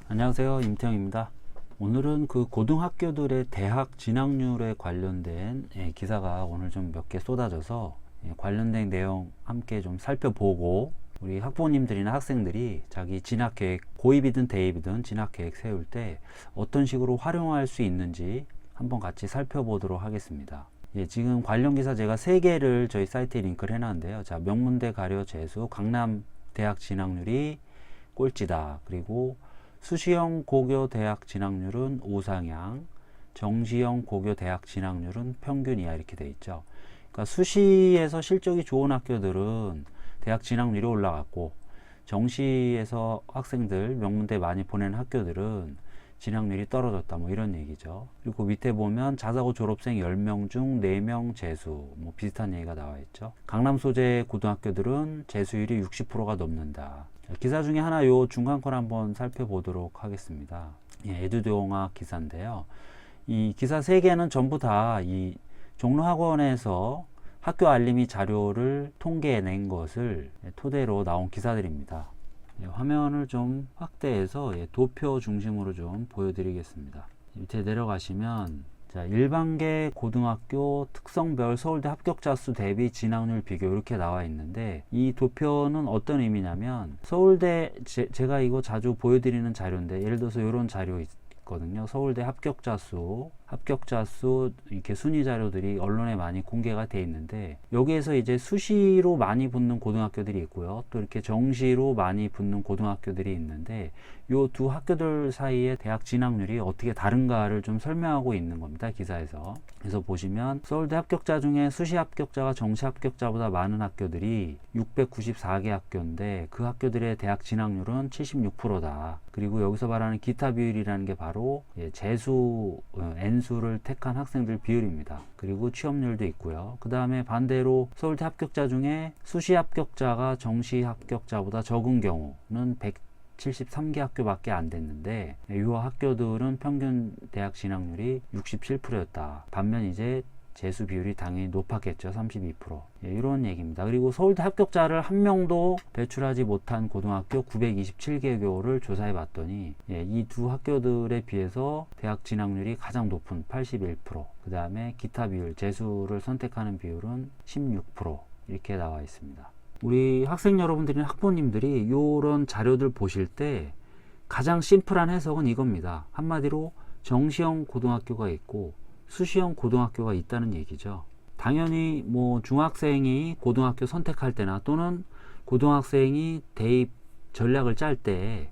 안녕하세요, 임태형입니다. 오늘은 그 고등학교들의 대학 진학률에 관련된 기사가 오늘 좀 몇 개 쏟아져서 관련된 내용 함께 좀 살펴보고, 우리 학부모님들이나 학생들이 자기 진학계획, 고입이든 대입이든 진학계획 세울 때 어떤 식으로 활용할 수 있는지 한번 같이 살펴보도록 하겠습니다. 지금 관련 기사 제가 3개를 저희 사이트에 링크를 해놨는데요. 자, 명문대 가려 재수, 강남 대학 진학률이 꼴찌다. 그리고 수시형 고교 대학 진학률은 우상향, 정시형 고교 대학 진학률은 평균 이하, 이렇게 돼 있죠. 그러니까 수시에서 실적이 좋은 학교들은 대학 진학률이 올라갔고, 정시에서 학생들 명문대 많이 보낸 학교들은 진학률이 떨어졌다, 뭐 이런 얘기죠. 그리고 밑에 보면 자사고 졸업생 10명 중 4명 재수, 뭐 비슷한 얘기가 나와 있죠. 강남 소재 고등학교들은 재수율이 60%가 넘는다. 기사 중에 하나, 요 중간 걸 한번 살펴보도록 하겠습니다. 에듀동학 기사인데요. 이 기사 3개는 전부 다 이 종로학원에서 학교 알림이 자료를 통계해낸 것을 토대로 나온 기사들입니다. 화면을 좀 확대해서 도표 중심으로 좀 보여드리겠습니다. 밑에 내려가시면, 자, 일반계 고등학교 특성별 서울대 합격자 수 대비 진학률 비교, 이렇게 나와 있는데, 이 도표는 어떤 의미냐면, 서울대, 제가 이거 자주 보여드리는 자료인데, 예를 들어서 이런 자료 있거든요. 서울대 합격자 수 이렇게 순위 자료들이 언론에 많이 공개가 돼 있는데, 여기에서 이제 수시로 많이 붙는 고등학교들이 있고요, 또 이렇게 정시로 많이 붙는 고등학교들이 있는데, 요 두 학교들 사이의 대학 진학률이 어떻게 다른가를 좀 설명하고 있는 겁니다, 기사에서. 그래서 보시면 서울대 합격자 중에 수시 합격자가 정시 합격자보다 많은 학교들이 694개 학교인데, 그 학교들의 대학 진학률은 76%다. 그리고 여기서 말하는 기타 비율이라는 게 바로 재수 N수를 택한 학생들 비율입니다. 그리고 취업률도 있고요. 그 다음에 반대로 서울대 합격자 중에 수시 합격자가 정시 합격자보다 적은 경우는 173개 학교밖에 안 됐는데, 이 학교들은 평균 대학 진학률이 67%였다. 반면 이제 재수 비율이 당연히 높았겠죠. 32%. 이런 얘기입니다. 그리고 서울대 합격자를 한 명도 배출하지 못한 고등학교 927개교를 조사해 봤더니, 이 두 학교들에 비해서 대학 진학률이 가장 높은 81%, 그 다음에 기타 비율, 재수를 선택하는 비율은 16%, 이렇게 나와 있습니다. 우리 학생 여러분들이나 학부모님들이 이런 자료들 보실 때 가장 심플한 해석은 이겁니다. 한마디로 정시형 고등학교가 있고 수시형 고등학교가 있다는 얘기죠. 당연히 뭐 중학생이 고등학교 선택할 때나 또는 고등학생이 대입 전략을 짤 때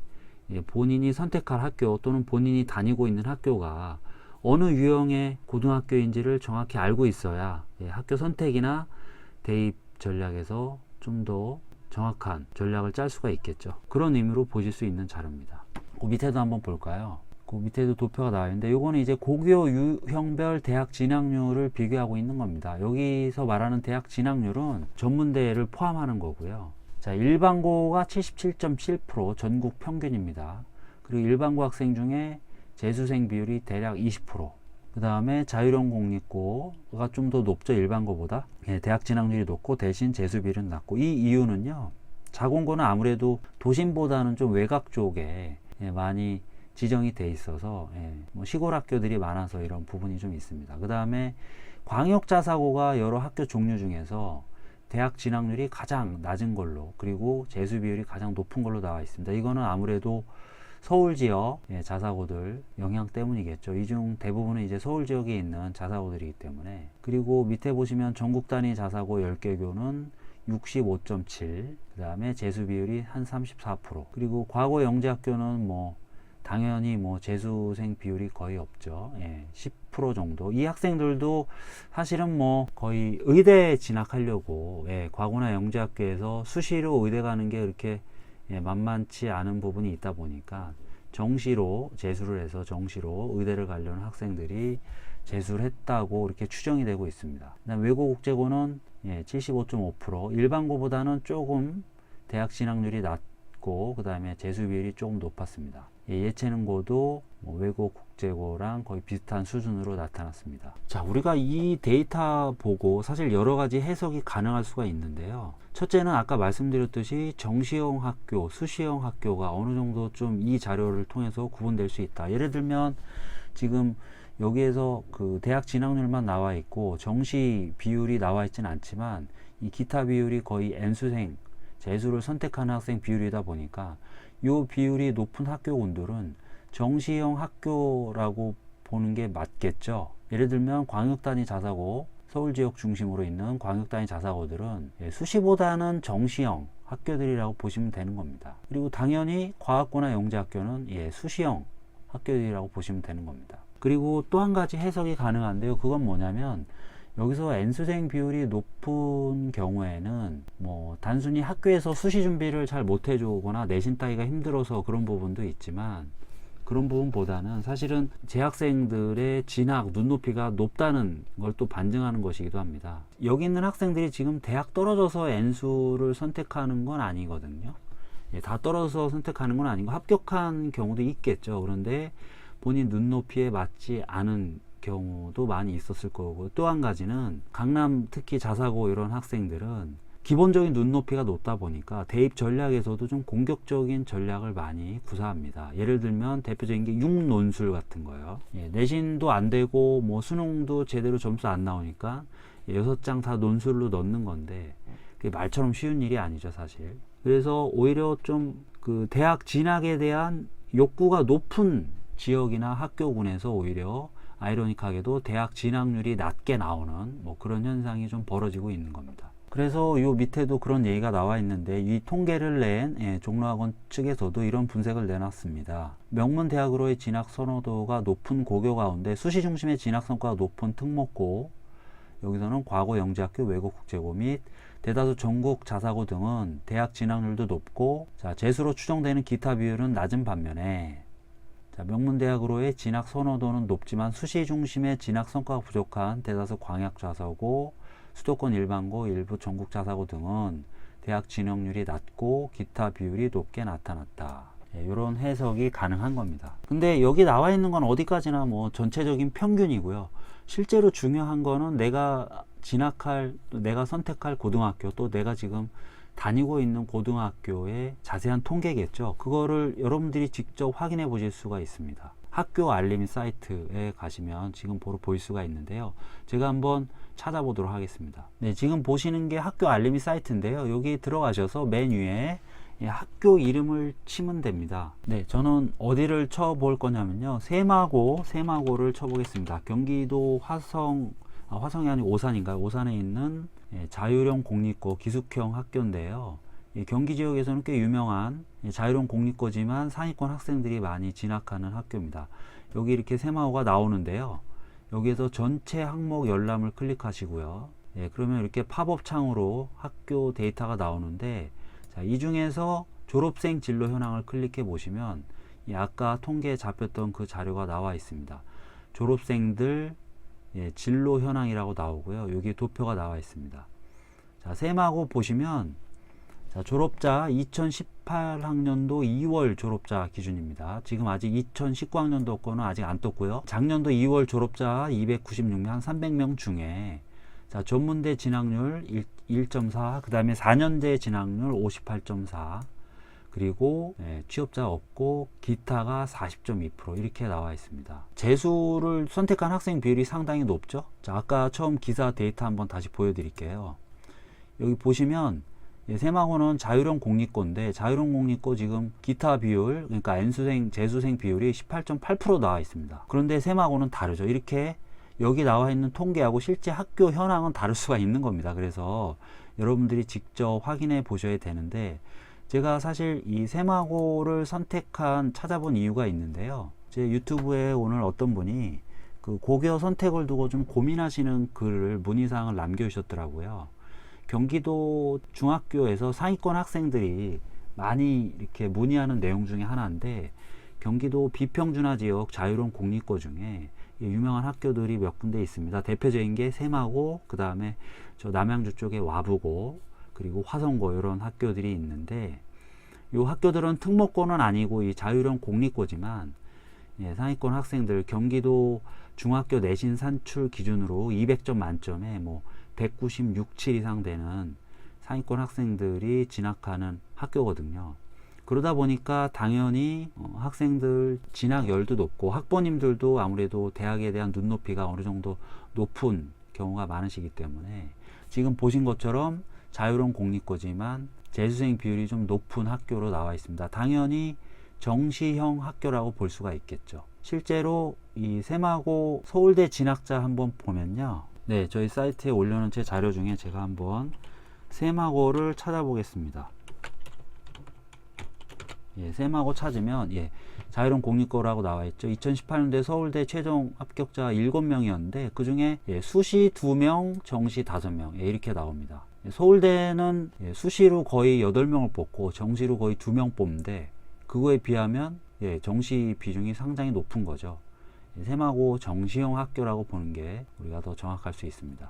본인이 선택할 학교 또는 본인이 다니고 있는 학교가 어느 유형의 고등학교인지를 정확히 알고 있어야 학교 선택이나 대입 전략에서 좀 더 정확한 전략을 짤 수가 있겠죠. 그런 의미로 보실 수 있는 자료입니다. 그 밑에도 한번 볼까요? 그 밑에도 도표가 나와 있는데, 요거는 이제 고교 유형별 대학 진학률을 비교하고 있는 겁니다. 여기서 말하는 대학 진학률은 전문대를 포함하는 거고요. 자, 일반고가 77.7% 전국 평균입니다. 그리고 일반고 학생 중에 재수생 비율이 대략 20%. 그 다음에 자율형 공립고가 좀 더 높죠, 일반고보다. 대학 진학률이 높고 대신 재수 비율은 낮고, 이 이유는요, 자공고는 아무래도 도심보다는 좀 외곽 쪽에 많이 지정이 돼 있어서 뭐 시골 학교들이 많아서 이런 부분이 좀 있습니다. 그 다음에 광역 자사고가 여러 학교 종류 중에서 대학 진학률이 가장 낮은 걸로, 그리고 재수 비율이 가장 높은 걸로 나와 있습니다. 이거는 아무래도 서울 지역 자사고들 영향 때문이겠죠. 이 중 대부분은 이제 서울 지역에 있는 자사고들이기 때문에. 그리고 밑에 보시면 전국 단위 자사고 10개교는 65.7, 그 다음에 재수 비율이 한 34%. 그리고 과거 영재학교는 뭐 당연히 뭐 재수생 비율이 거의 없죠. 10% 정도. 이 학생들도 사실은 뭐 거의 의대 진학하려고 과거나 영재학교에서 수시로 의대 가는 게 그렇게 만만치 않은 부분이 있다 보니까 정시로 재수를 해서 정시로 의대를 가려는 학생들이 재수를 했다고 이렇게 추정이 되고 있습니다. 그다음 외고국제고는 75.5%, 일반고보다는 조금 대학 진학률이 낮고 그 다음에 재수 비율이 조금 높았습니다. 예체능고도 외고 국제고랑 거의 비슷한 수준으로 나타났습니다. 자, 우리가 이 데이터 보고 사실 여러 가지 해석이 가능할 수가 있는데요. 첫째는 아까 말씀드렸듯이 정시형 학교, 수시형 학교가 어느 정도 좀 이 자료를 통해서 구분될 수 있다. 예를 들면 지금 여기에서 그 대학 진학률만 나와 있고 정시 비율이 나와 있지는 않지만 이 기타 비율이 거의 N수생, 재수를 선택하는 학생 비율이다 보니까 이 비율이 높은 학교군들은 정시형 학교라고 보는 게 맞겠죠. 예를 들면 광역단위 자사고, 서울 지역 중심으로 있는 광역단위 자사고들은 수시보다는 정시형 학교들이라고 보시면 되는 겁니다. 그리고 당연히 과학고나 영재학교는 수시형 학교들이라고 보시면 되는 겁니다. 그리고 또 한 가지 해석이 가능한데요. 그건 뭐냐면 여기서 N수생 비율이 높은 경우에는 단순히 학교에서 수시 준비를 잘 못 해주거나 내신 따기가 힘들어서 그런 부분도 있지만, 그런 부분보다는 사실은 재학생들의 진학 눈높이가 높다는 걸 또 반증하는 것이기도 합니다. 여기 있는 학생들이 지금 대학 떨어져서 N수를 선택하는 건 아니거든요. 다 떨어져서 선택하는 건 아니고 합격한 경우도 있겠죠. 그런데 본인 눈높이에 맞지 않은 경우도 많이 있었을 거고, 또 한 가지는 강남 특히 자사고 이런 학생들은 기본적인 눈높이가 높다 보니까 대입 전략에서도 좀 공격적인 전략을 많이 구사합니다. 예를 들면 대표적인 게 6논술 같은 거예요. 내신도 안 되고 수능도 제대로 점수 안 나오니까 6장 다 논술로 넣는 건데 그게 말처럼 쉬운 일이 아니죠, 사실. 그래서 오히려 좀 그 대학 진학에 대한 욕구가 높은 지역이나 학교군에서 오히려 아이러니하게도 대학 진학률이 낮게 나오는 그런 현상이 좀 벌어지고 있는 겁니다. 그래서 요 밑에도 그런 얘기가 나와 있는데, 이 통계를 낸 종로학원 측에서도 이런 분석을 내놨습니다. 명문 대학으로의 진학 선호도가 높은 고교 가운데 수시 중심의 진학 성과가 높은 특목고, 여기서는 과고 영재학교, 외고 국제고 및 대다수 전국 자사고 등은 대학 진학률도 높고, 재수로 추정되는 기타 비율은 낮은 반면에 명문대학으로의 진학 선호도는 높지만 수시 중심의 진학 성과가 부족한 대다수 광역 자사고, 수도권 일반고, 일부 전국 자사고 등은 대학 진학률이 낮고 기타 비율이 높게 나타났다. 이런 해석이 가능한 겁니다. 근데 여기 나와 있는 건 어디까지나 전체적인 평균이고요. 실제로 중요한 거는 내가 선택할 고등학교, 또 내가 지금 다니고 있는 고등학교의 자세한 통계겠죠. 그거를 여러분들이 직접 확인해 보실 수가 있습니다. 학교 알림 사이트에 가시면 지금 바로 보일 수가 있는데요. 제가 한번 찾아보도록 하겠습니다. 네, 지금 보시는 게 학교 알림 사이트인데요. 여기 들어가셔서 맨 위에 학교 이름을 치면 됩니다. 네, 저는 어디를 쳐볼 거냐면요. 세마고를 쳐보겠습니다. 경기도 화성이 아니고 오산인가요? 오산에 있는 자율형 공립고 기숙형 학교인데요. 경기 지역에서는 꽤 유명한 자율형 공립고지만 상위권 학생들이 많이 진학하는 학교입니다. 여기 이렇게 세마고가 나오는데요. 여기에서 전체 학목 열람을 클릭하시고요. 그러면 이렇게 팝업 창으로 학교 데이터가 나오는데, 이 중에서 졸업생 진로 현황을 클릭해 보시면 아까 통계에 잡혔던 그 자료가 나와 있습니다. 졸업생들 진로 현황이라고 나오고요. 여기 도표가 나와 있습니다. 세마고 보시면 졸업자 2018학년도 2월 졸업자 기준입니다. 지금 아직 2019학년도 거는 아직 안 떴고요. 작년도 2월 졸업자 296명, 한 300명 중에 전문대 진학률 1.4, 그 다음에 4년제 진학률 58.4, 그리고 취업자 없고 기타가 40.2% 이렇게 나와 있습니다. 재수를 선택한 학생 비율이 상당히 높죠. 아까 처음 기사 데이터 한번 다시 보여드릴게요. 여기 보시면 세마고는 자율형 공립고인데, 자율형 공립고 지금 기타 비율, 그러니까 N수생, 재수생 비율이 18.8% 나와 있습니다. 그런데 세마고는 다르죠. 이렇게 여기 나와 있는 통계하고 실제 학교 현황은 다를 수가 있는 겁니다. 그래서 여러분들이 직접 확인해 보셔야 되는데, 제가 사실 이 세마고를 찾아본 이유가 있는데요. 제 유튜브에 오늘 어떤 분이 그 고교 선택을 두고 좀 고민하시는 글을 문의사항을 남겨주셨더라고요. 경기도 중학교에서 상위권 학생들이 많이 이렇게 문의하는 내용 중에 하나인데, 경기도 비평준화 지역 자율형 공립고 중에 유명한 학교들이 몇 군데 있습니다. 대표적인 게 세마고, 그 다음에 저 남양주 쪽에 와부고, 그리고 화성고 이런 학교들이 있는데, 이 학교들은 특목고는 아니고 이 자율형 공립고지만 상위권 학생들 경기도 중학교 내신 산출 기준으로 200점 만점에 뭐 196, 7 이상 되는 상위권 학생들이 진학하는 학교거든요. 그러다 보니까 당연히 학생들 진학열도 높고 학부모님들도 아무래도 대학에 대한 눈높이가 어느 정도 높은 경우가 많으시기 때문에 지금 보신 것처럼 자율형 공립고지만 재수생 비율이 좀 높은 학교로 나와 있습니다. 당연히 정시형 학교라고 볼 수가 있겠죠. 실제로 이 세마고 서울대 진학자 한번 보면요. 네, 저희 사이트에 올려놓은 제 자료 중에 제가 한번 세마고를 찾아보겠습니다. 세마고 찾으면 자율형 공립고라고 나와 있죠. 2018년도에 서울대 최종 합격자 7명이었는데 그 중에 수시 2명, 정시 5명 이렇게 나옵니다. 서울대는 수시로 거의 8명을 뽑고 정시로 거의 2명 뽑는데 그거에 비하면 정시 비중이 상당히 높은 거죠. 세마고 정시형 학교라고 보는 게 우리가 더 정확할 수 있습니다.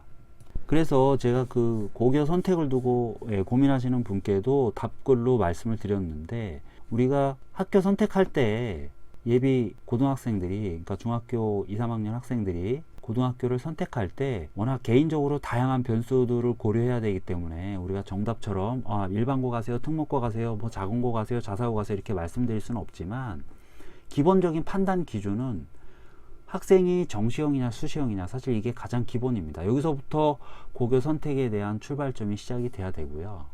그래서 제가 그 고교 선택을 두고 고민하시는 분께도 답글로 말씀을 드렸는데 우리가 학교 선택할 때 예비 고등학생들이 그러니까 중학교 2, 3학년 학생들이 고등학교를 선택할 때 워낙 개인적으로 다양한 변수들을 고려해야 되기 때문에 우리가 정답처럼 일반고 가세요, 특목고 가세요, 뭐 자공고 가세요, 자사고 가세요 이렇게 말씀드릴 수는 없지만 기본적인 판단 기준은 학생이 정시형이냐 수시형이냐 사실 이게 가장 기본입니다. 여기서부터 고교 선택에 대한 출발점이 시작이 돼야 되고요.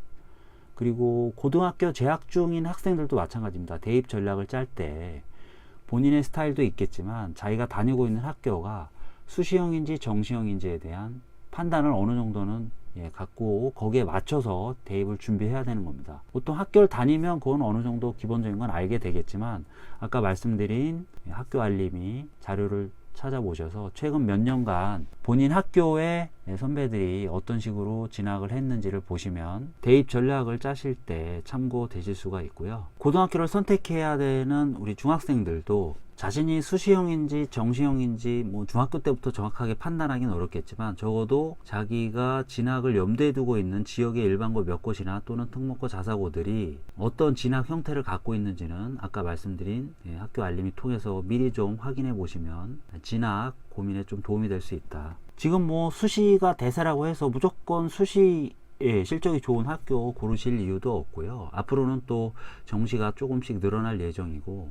그리고 고등학교 재학 중인 학생들도 마찬가지입니다. 대입 전략을 짤 때 본인의 스타일도 있겠지만 자기가 다니고 있는 학교가 수시형인지 정시형인지에 대한 판단을 어느 정도는 갖고 거기에 맞춰서 대입을 준비해야 되는 겁니다. 보통 학교를 다니면 그건 어느 정도 기본적인 건 알게 되겠지만 아까 말씀드린 학교 알림이 자료를 찾아보셔서 최근 몇 년간 본인 학교의 선배들이 어떤 식으로 진학을 했는지를 보시면 대입 전략을 짜실 때 참고되실 수가 있고요. 고등학교를 선택해야 되는 우리 중학생들도 자신이 수시형인지 정시형인지 뭐 중학교 때부터 정확하게 판단하기는 어렵겠지만 적어도 자기가 진학을 염두에 두고 있는 지역의 일반고 몇 곳이나 또는 특목고 자사고들이 어떤 진학 형태를 갖고 있는지는 아까 말씀드린 학교 알림이 통해서 미리 좀 확인해 보시면 진학 고민에 좀 도움이 될 수 있다. 지금 뭐 수시가 대세라고 해서 무조건 수시 실적이 좋은 학교 고르실 이유도 없고요. 앞으로는 또 정시가 조금씩 늘어날 예정이고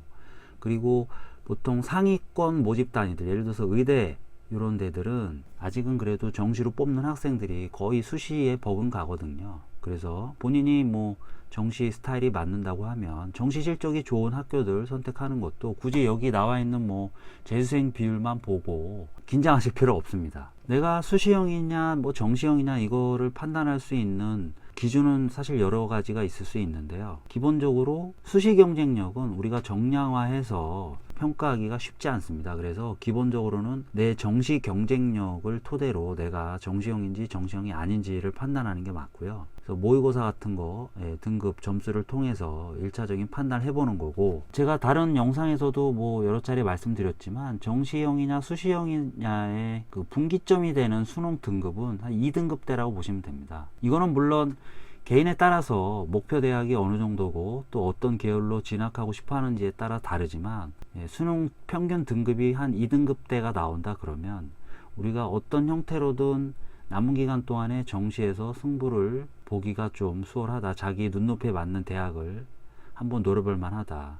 그리고 보통 상위권 모집 단위들 예를 들어서 의대 이런 데들은 아직은 그래도 정시로 뽑는 학생들이 거의 수시에 버금가거든요. 그래서 본인이 뭐 정시 스타일이 맞는다고 하면 정시 실적이 좋은 학교들 선택하는 것도 굳이 여기 나와 있는 뭐 재수생 비율만 보고 긴장하실 필요 없습니다. 내가 수시형이냐 뭐 정시형이냐 이거를 판단할 수 있는 기준은 사실 여러 가지가 있을 수 있는데요. 기본적으로 수시 경쟁력은 우리가 정량화해서 평가하기가 쉽지 않습니다. 그래서 기본적으로는 내 정시 경쟁력을 토대로 내가 정시형인지 정시형이 아닌지를 판단하는 게 맞고요. 그래서 모의고사 같은 거 등급 점수를 통해서 1차적인 판단을 해보는 거고 제가 다른 영상에서도 뭐 여러 차례 말씀드렸지만 정시형이냐 수시형이냐의 그 분기점이 되는 수능 등급은 한 2등급대라고 보시면 됩니다. 이거는 물론 개인에 따라서 목표 대학이 어느 정도고 또 어떤 계열로 진학하고 싶어 하는지에 따라 다르지만 수능 평균 등급이 한 2등급대가 나온다 그러면 우리가 어떤 형태로든 남은 기간 동안에 정시에서 승부를 보기가 좀 수월하다. 자기 눈높이에 맞는 대학을 한번 노려볼 만하다.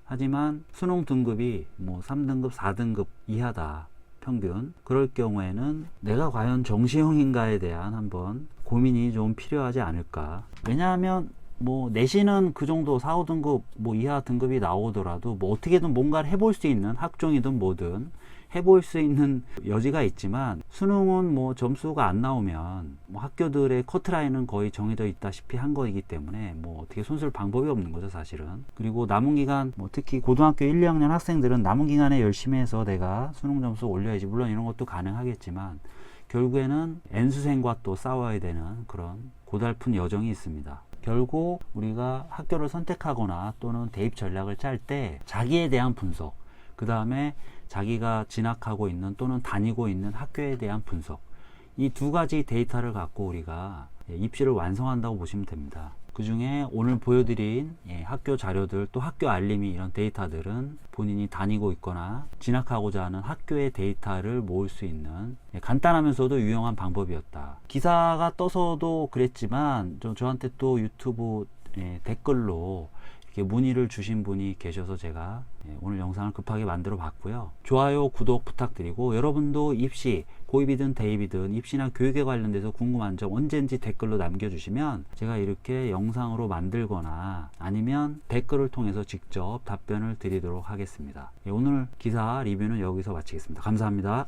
하지만 수능 등급이 뭐 3등급, 4등급 이하다. 평균. 그럴 경우에는 내가 과연 정시형인가에 대한 한번 고민이 좀 필요하지 않을까. 왜냐하면 뭐 내신은 그 정도 4, 5등급 뭐 이하 등급이 나오더라도 뭐 어떻게든 뭔가를 해볼 수 있는 학종이든 뭐든 해볼 수 있는 여지가 있지만 수능은 뭐 점수가 안 나오면 뭐 학교들의 커트라인은 거의 정해져 있다시피 한 거이기 때문에 뭐 어떻게 손쓸 방법이 없는 거죠 사실은. 그리고 남은 기간 뭐 특히 고등학교 1, 2학년 학생들은 남은 기간에 열심히 해서 내가 수능 점수 올려야지 물론 이런 것도 가능하겠지만 결국에는 N수생과 또 싸워야 되는 그런 고달픈 여정이 있습니다. 결국 우리가 학교를 선택하거나 또는 대입 전략을 짤 때 자기에 대한 분석 그 다음에 자기가 진학하고 있는 또는 다니고 있는 학교에 대한 분석 이 두 가지 데이터를 갖고 우리가 입시를 완성한다고 보시면 됩니다. 그 중에 오늘 보여드린 학교 자료들 또 학교 알림이 이런 데이터들은 본인이 다니고 있거나 진학하고자 하는 학교의 데이터를 모을 수 있는 간단하면서도 유용한 방법이었다. 기사가 떠서도 그랬지만 저한테 또 유튜브 댓글로 이렇게 문의를 주신 분이 계셔서 제가 오늘 영상을 급하게 만들어 봤고요. 좋아요, 구독 부탁드리고 여러분도 입시, 고입이든 대입이든 입시나 교육에 관련돼서 궁금한 점 언제든지 댓글로 남겨주시면 제가 이렇게 영상으로 만들거나 아니면 댓글을 통해서 직접 답변을 드리도록 하겠습니다. 오늘 기사 리뷰는 여기서 마치겠습니다. 감사합니다.